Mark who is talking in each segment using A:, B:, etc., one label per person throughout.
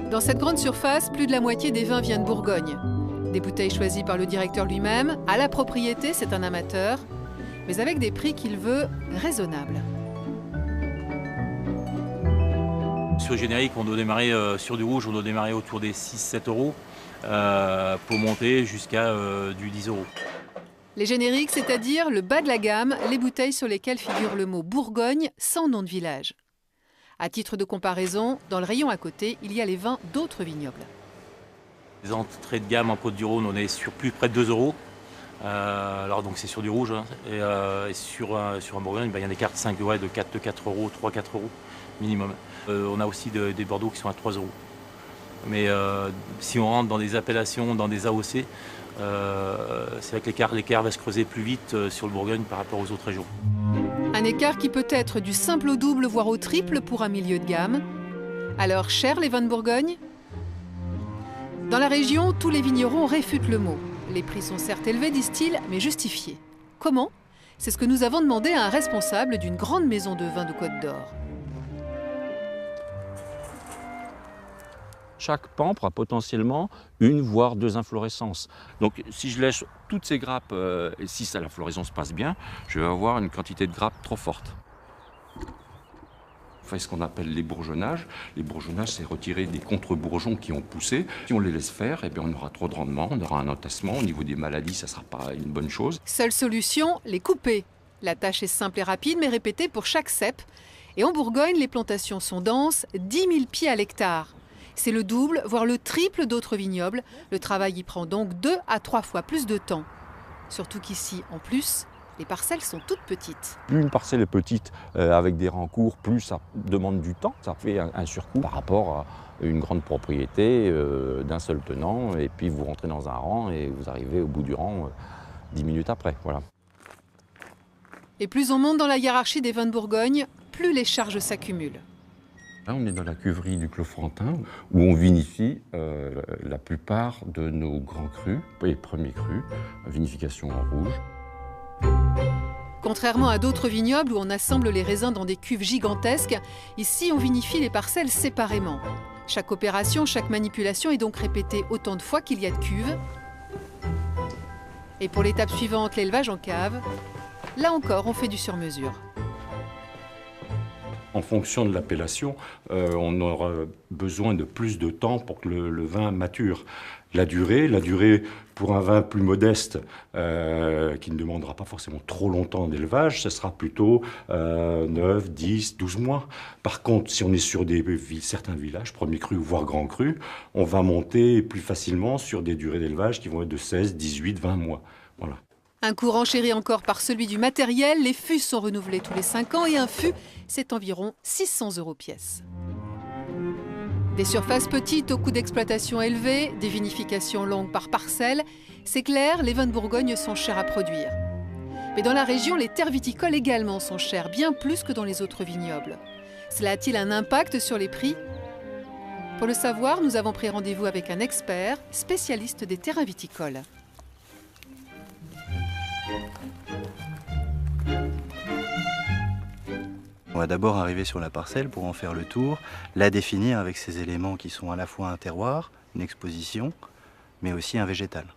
A: Dans cette grande surface, plus de la moitié des vins vient de Bourgogne. Des bouteilles choisies par le directeur lui-même. À la propriété, c'est un amateur, mais avec des prix qu'il veut raisonnables.
B: Sur le générique, on doit démarrer sur du rouge, on doit démarrer autour des 6-7 € pour monter jusqu'à du 10 €.
A: Les génériques, c'est-à-dire le bas de la gamme, les bouteilles sur lesquelles figure le mot Bourgogne sans nom de village. À titre de comparaison, dans le rayon à côté, il y a les vins d'autres vignobles.
B: Les entrées de gamme en Côtes-du-Rhône, on est sur plus près de 2 €. Alors donc c'est sur du rouge, hein. Et sur un Bourgogne, il y a des cartes de 4 €, 3-4 € minimum. On a aussi des Bordeaux qui sont à 3 €. Mais si on rentre dans des appellations, dans des AOC, c'est vrai que l'écart va se creuser plus vite sur le Bourgogne par rapport aux autres régions.
A: Un écart qui peut être du simple au double, voire au triple pour un milieu de gamme. Alors, cher les vins de Bourgogne? Dans la région, tous les vignerons réfutent le mot. Les prix sont certes élevés, disent-ils, mais justifiés. Comment? C'est ce que nous avons demandé à un responsable d'une grande maison de vin de Côte d'Or.
C: Chaque pampre a potentiellement une voire deux inflorescences. Donc si je lèche toutes ces grappes, et si l'inflorescence passe bien, je vais avoir une quantité de grappes trop forte. On fait ce qu'on appelle les bourgeonnages. Les bourgeonnages, c'est retirer des contre-bourgeons qui ont poussé. Si on les laisse faire, eh bien, on aura trop de rendement, on aura un entassement. Au niveau des maladies, ça ne sera pas une bonne chose.
A: Seule solution, les couper. La tâche est simple et rapide, mais répétée pour chaque cep. Et en Bourgogne, les plantations sont denses, 10 000 pieds à l'hectare. C'est le double, voire le triple d'autres vignobles. Le travail y prend donc 2 à 3 fois plus de temps. Surtout qu'ici, en plus, les parcelles sont toutes petites.
C: Plus une parcelle est petite, avec des rangs courts, plus ça demande du temps. Ça fait un surcoût par rapport à une grande propriété d'un seul tenant. Et puis vous rentrez dans un rang et vous arrivez au bout du rang 10 minutes après. Voilà.
A: Et plus on monte dans la hiérarchie des vins de Bourgogne, plus les charges s'accumulent.
C: Là, on est dans la cuverie du Clos Frontin, où on vinifie la plupart de nos grands crus, les premiers crus, vinification en rouge.
A: Contrairement à d'autres vignobles où on assemble les raisins dans des cuves gigantesques, ici on vinifie les parcelles séparément. Chaque opération, chaque manipulation est donc répétée autant de fois qu'il y a de cuves. Et pour l'étape suivante, l'élevage en cave, là encore on fait du sur-mesure.
C: En fonction de l'appellation, on aura besoin de plus de temps pour que le vin mature. La durée pour un vin plus modeste, qui ne demandera pas forcément trop longtemps d'élevage, ce sera plutôt 9, 10, 12 mois. Par contre, si on est sur certains villages, premiers crus, voire grands crus, on va monter plus facilement sur des durées d'élevage qui vont être de 16, 18, 20 mois. Voilà.
A: Un coût renchéri encore par celui du matériel, les fûts sont renouvelés tous les 5 ans et un fût, c'est environ 600 € pièce. Des surfaces petites au coût d'exploitation élevé, des vinifications longues par parcelle, c'est clair, les vins de Bourgogne sont chers à produire. Mais dans la région, les terres viticoles également sont chères, bien plus que dans les autres vignobles. Cela a-t-il un impact sur les prix? Pour le savoir, nous avons pris rendez-vous avec un expert, spécialiste des terrains viticoles.
D: On va d'abord arriver sur la parcelle pour en faire le tour, la définir avec ces éléments qui sont à la fois un terroir, une exposition, mais aussi un végétal.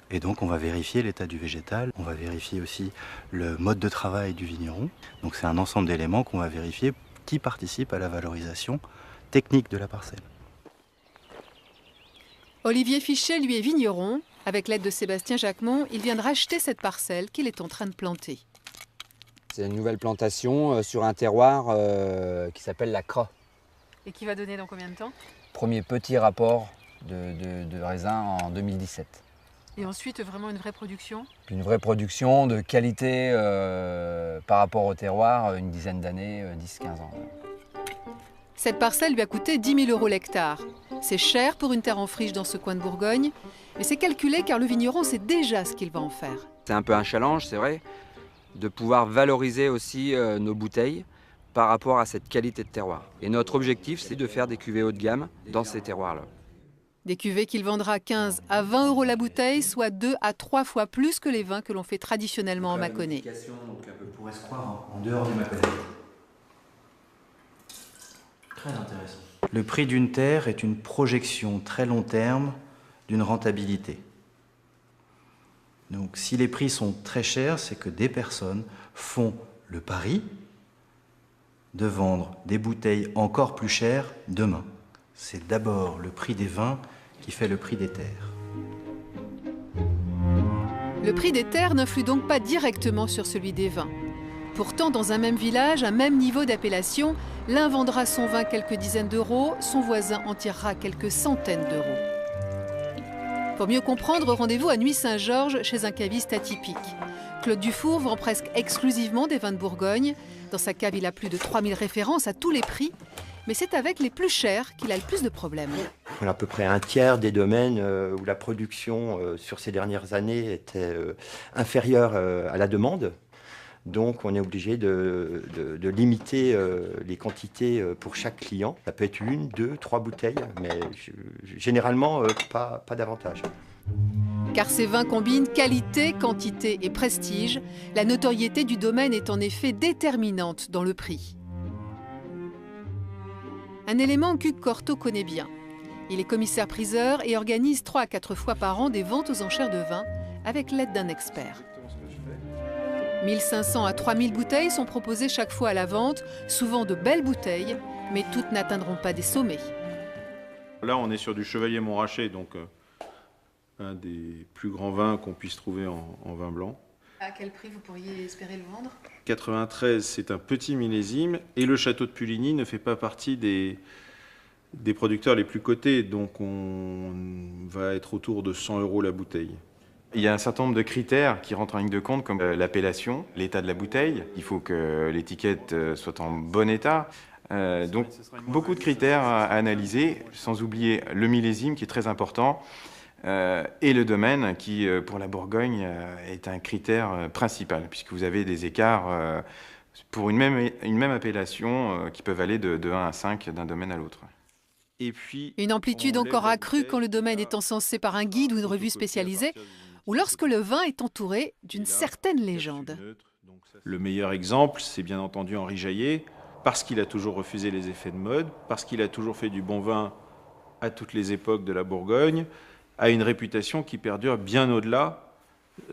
D: Et donc on va vérifier l'état du végétal, on va vérifier aussi le mode de travail du vigneron. Donc c'est un ensemble d'éléments qu'on va vérifier qui participent à la valorisation technique de la parcelle.
A: Olivier Fichet, lui, est vigneron. Avec l'aide de Sébastien Jacquemont, il vient de racheter cette parcelle qu'il est en train de planter.
E: C'est une nouvelle plantation sur un terroir qui s'appelle la Cra.
A: Et qui va donner dans combien de temps?
E: Premier petit rapport de raisin en 2017.
A: Et ensuite, vraiment une vraie production?
E: Une vraie production de qualité par rapport au terroir, une dizaine d'années, 10-15 ans.
A: Cette parcelle lui a coûté 10 000 € l'hectare. C'est cher pour une terre en friche dans ce coin de Bourgogne, mais c'est calculé car le vigneron sait déjà ce qu'il va en faire.
E: C'est un peu un challenge, c'est vrai, de pouvoir valoriser aussi nos bouteilles par rapport à cette qualité de terroir. Et notre objectif, c'est de faire des cuvées haut de gamme dans ces terroirs-là.
A: Des cuvées qu'il vendra 15 à 20 € la bouteille, soit 2 à 3 fois plus que les vins que l'on fait traditionnellement en Mâconnais.
D: Donc un peu pourrait se croire en dehors du Mâconnais. Très intéressant. Le prix d'une terre est une projection très long terme d'une rentabilité. Donc si les prix sont très chers, c'est que des personnes font le pari de vendre des bouteilles encore plus chères demain. C'est d'abord le prix des vins qui fait le prix des terres.
A: Le prix des terres n'influe donc pas directement sur celui des vins. Pourtant, dans un même village, un même niveau d'appellation, l'un vendra son vin quelques dizaines d'euros, son voisin en tirera quelques centaines d'euros. Pour mieux comprendre, rendez-vous à Nuits-Saint-Georges chez un caviste atypique. Claude Dufour vend presque exclusivement des vins de Bourgogne. Dans sa cave, il a plus de 3000 références à tous les prix. Mais c'est avec les plus chers qu'il a le plus de problèmes.
F: On a à peu près un tiers des domaines où la production sur ces dernières années était inférieure à la demande. Donc on est obligé de limiter les quantités pour chaque client. Ça peut être 1, 2, 3 bouteilles, mais généralement pas davantage.
A: Car ces vins combinent qualité, quantité et prestige. La notoriété du domaine est en effet déterminante dans le prix. Un élément qu'Hugues Cortot connaît bien. Il est commissaire-priseur et organise 3 à 4 fois par an des ventes aux enchères de vin avec l'aide d'un expert. 1500 à 3000 bouteilles sont proposées chaque fois à la vente, souvent de belles bouteilles, mais toutes n'atteindront pas des sommets.
G: Là, on est sur du Chevalier Montrachet, donc un des plus grands vins qu'on puisse trouver en vin blanc.
A: À quel prix vous pourriez espérer le vendre ?
G: 93, c'est un petit millésime, et le château de Puligny ne fait pas partie des producteurs les plus cotés, donc on va être autour de 100 € la bouteille.
H: Il y a un certain nombre de critères qui rentrent en ligne de compte, comme l'appellation, l'état de la bouteille. Il faut que l'étiquette soit en bon état. Donc, beaucoup de critères à analyser, sans oublier le millésime qui est très important, et le domaine qui, pour la Bourgogne, est un critère principal, puisque vous avez des écarts pour une même appellation qui peuvent aller de 1 à 5 d'un domaine à l'autre.
A: Une amplitude encore accrue quand le domaine est encensé par un guide ou une revue spécialisée, ou lorsque le vin est entouré d'une certaine légende.
G: Le meilleur exemple, c'est bien entendu Henri Jaillet, parce qu'il a toujours refusé les effets de mode, parce qu'il a toujours fait du bon vin à toutes les époques de la Bourgogne, a une réputation qui perdure bien au-delà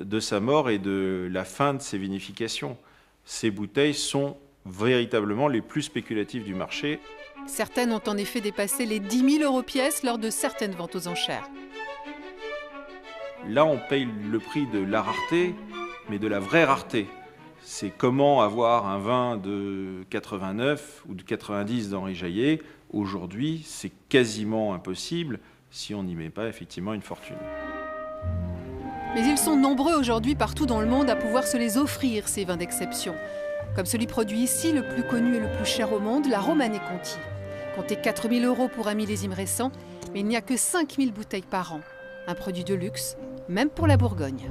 G: de sa mort et de la fin de ses vinifications. Ces bouteilles sont véritablement les plus spéculatives du marché.
A: Certaines ont en effet dépassé les 10 000 € pièce lors de certaines ventes aux enchères.
G: Là, on paye le prix de la rareté, mais de la vraie rareté. C'est comment avoir un vin de 89 ou de 90 d'Henri Jaillet. Aujourd'hui, c'est quasiment impossible si on n'y met pas effectivement une fortune.
A: Mais ils sont nombreux aujourd'hui partout dans le monde à pouvoir se les offrir, ces vins d'exception. Comme celui produit ici, le plus connu et le plus cher au monde, la Romanée Conti. Comptez 4 000 € pour un millésime récent, mais il n'y a que 5 000 bouteilles par an. Un produit de luxe, même pour la Bourgogne.